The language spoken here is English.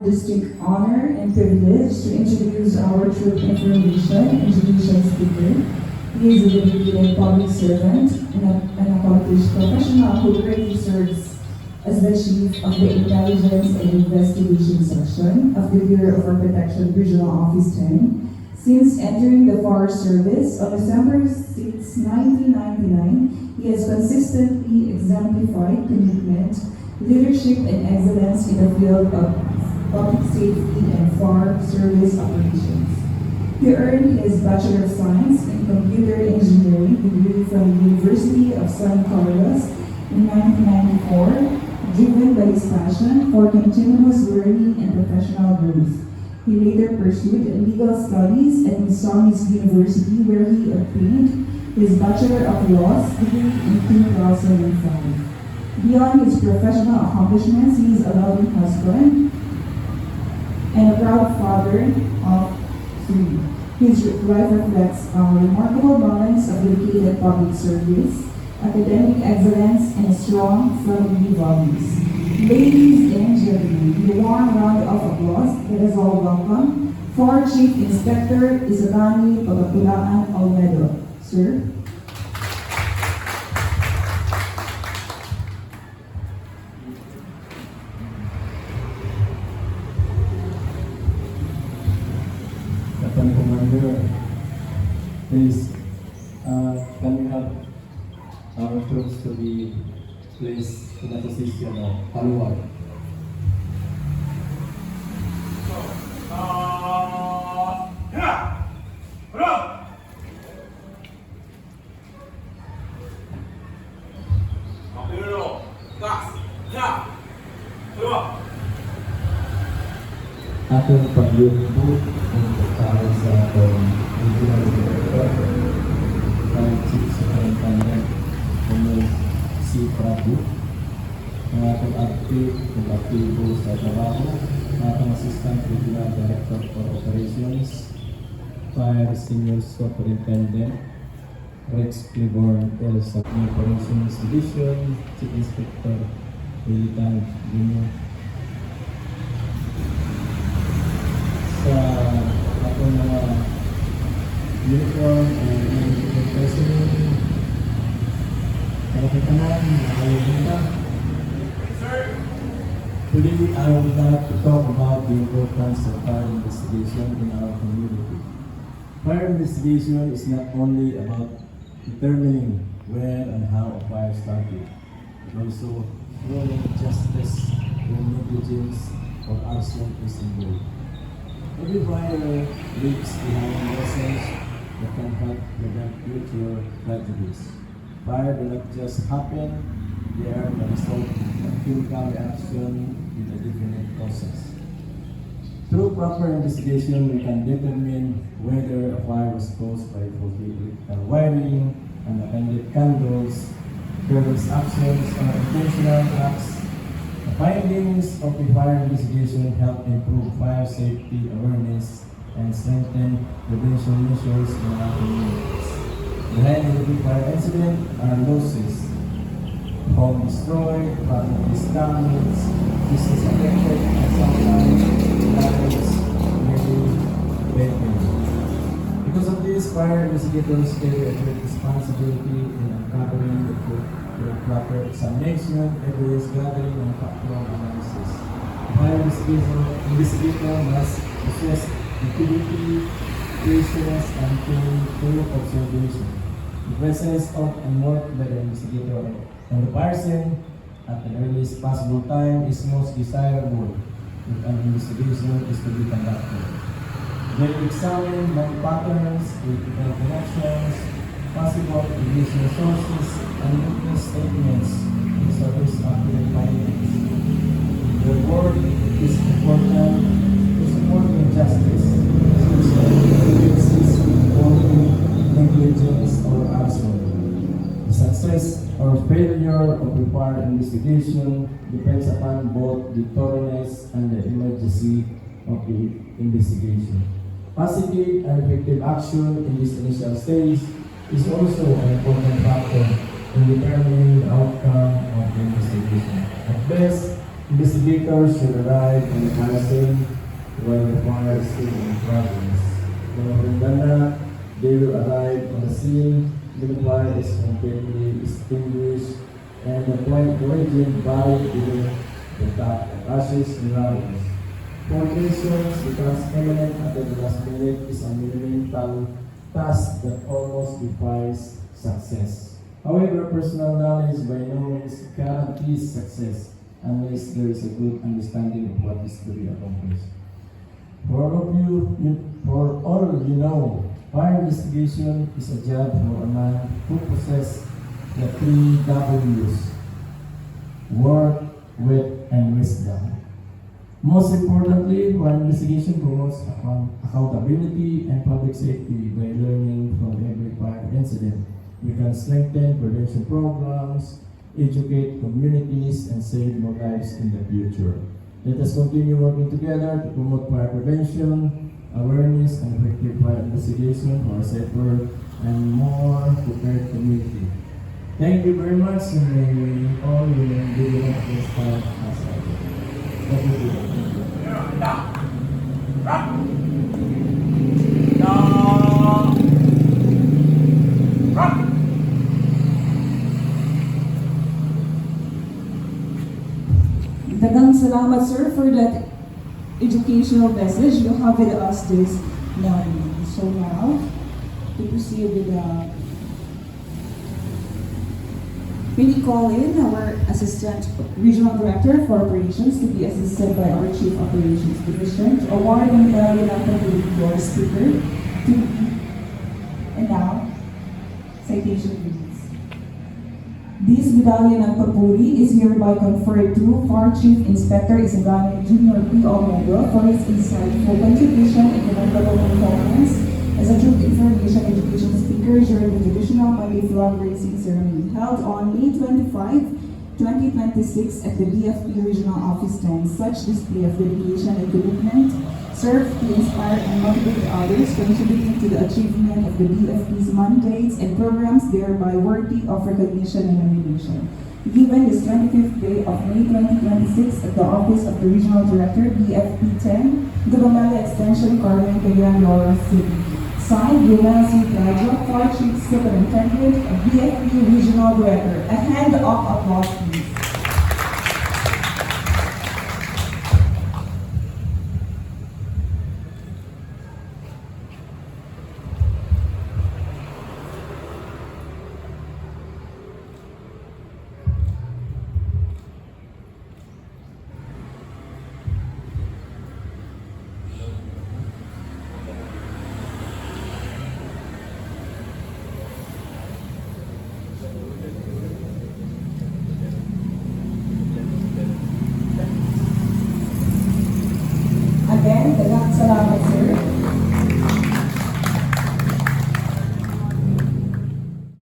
Distinct honor and privilege to introduce our Truth Information and Judicial Speaker. He is a dedicated public servant and an accomplished professional who currently serves as the Chief of the Intelligence and Investigation Section of the Bureau of Protection Regional Office 10. Since entering the Forest Service on December 6, 1999, he has consistently exemplified commitment, leadership, and excellence in the field of public safety and Forest Service operations. He earned his Bachelor of Science in Computer Engineering degree from the University of San Carlos in 1994, driven by his passion for continuous learning and professional growth. He later pursued legal studies at Misamis University, where he obtained his Bachelor of Laws degree in 2005. Beyond his professional accomplishments, he is a loving husband and a proud father of three. His life reflects a remarkable balance of dedicated public service, academic excellence, and strong family values. Ladies and gentlemen, a warm round of applause. Let us all welcome Former Chief Inspector Isadani Pagapulaan Olmedo. Sir. Captain Commander, please, can we have our troops to be placed in a position of paluwag? Ating paglubog ng pagkain sa atong regional director ng Chief Superintendent Colonel C. Prabhu, ang atong active kung aktibo sa trabaho, ang atong Assistant Regional Director for Operations, Fire Senior Superintendent Rex Cliborn Elsa, Operations Division Chief Inspector Militan Junior. Sa atong mga uniform and president, kapitanan, today I would like to talk about the importance of fire investigation in our community. Fire investigation is not only about determining where and how a fire started, but also bringing justice when negligence or arson is involved. Every fire leaves behind lessons that can help prevent future tragedies. Fire do not just happen, they are the result of chemical reaction with a definite process. Through proper investigation, we can determine whether a fire was caused by faulty electrical wiring, unattended candles, careless actions, or intentional acts. The findings of the fire investigation help improve fire safety awareness and strengthen prevention measures in our communities. Behind every fire incident are losses: home destroyed, property damaged, business affected, and sometimes lives nearly taken. Because of this, fire investigators carry a great responsibility in uncovering the truth through proper examination, evidence gathering, and factual analysis. The fire investigator must possess utility, patience, and thorough observation. The presence of and work by the investigator on the fire scene at the earliest possible time is most desirable if an investigation is to be conducted. They examine known patterns, critical connections, possible ignition sources, and witness statements in service of their findings. Their work is important to supporting justice, cases involving negligence or arson. The success or failure of required investigation depends upon both the thoroughness and the emergency of the investigation. Positive and effective action in this initial stage is also an important factor in determining the outcome of the investigation. At best, Investigators should arrive on the scene when the fire is still in progress. When done, they will arrive on the scene when the fire is completely extinguished and the point origin buried beneath the top of ashes and rubble. For reasons becomes imminent at the last minute is a monumental task that almost defies success. However, personal knowledge by no means guarantees success unless there is a good understanding of what is to be accomplished. For all of you know, fire investigation is a job for a man who possesses the three W's: work, wit, and wisdom. Most importantly, fire investigation promotes accountability and public safety by learning from every fire incident. We can strengthen prevention programs, educate communities, and save more lives in the future. Let us continue working together to promote fire prevention, awareness, and effective fire investigation for a safer and more prepared community. Thank you very much, and may we all remain vigilant against fire hazard. Thank you. Daghang salamat, sir, for that educational message you have with us this morning. So now, to proceed with the we call in our Assistant Regional Director for Operations to be assisted by our Chief Operations Division to award the medallion of the floor speaker to and now, citation please. This medallion of Papuri is hereby conferred to Fire Chief Inspector Isagani Jr. P. Omogo for his insightful contribution in commendable performance as a truth information education speaker during the traditional Monday flag raising ceremony held on May 25, 2026 at the BFP Regional Office 10. Such display of dedication and commitment served to inspire and motivate others, contributing to the achievement of the BFP's mandates and programs, thereby worthy of recognition and nomination. Given this 25th day of May 2026 at the Office of the Regional Director, BFP 10, Gabamala Extension, Carmen Cagayan, Laura City. Signed, Gilman C. Plajo, Fire Chief Superintendent, BFP Regional Director. A hand of applause, please.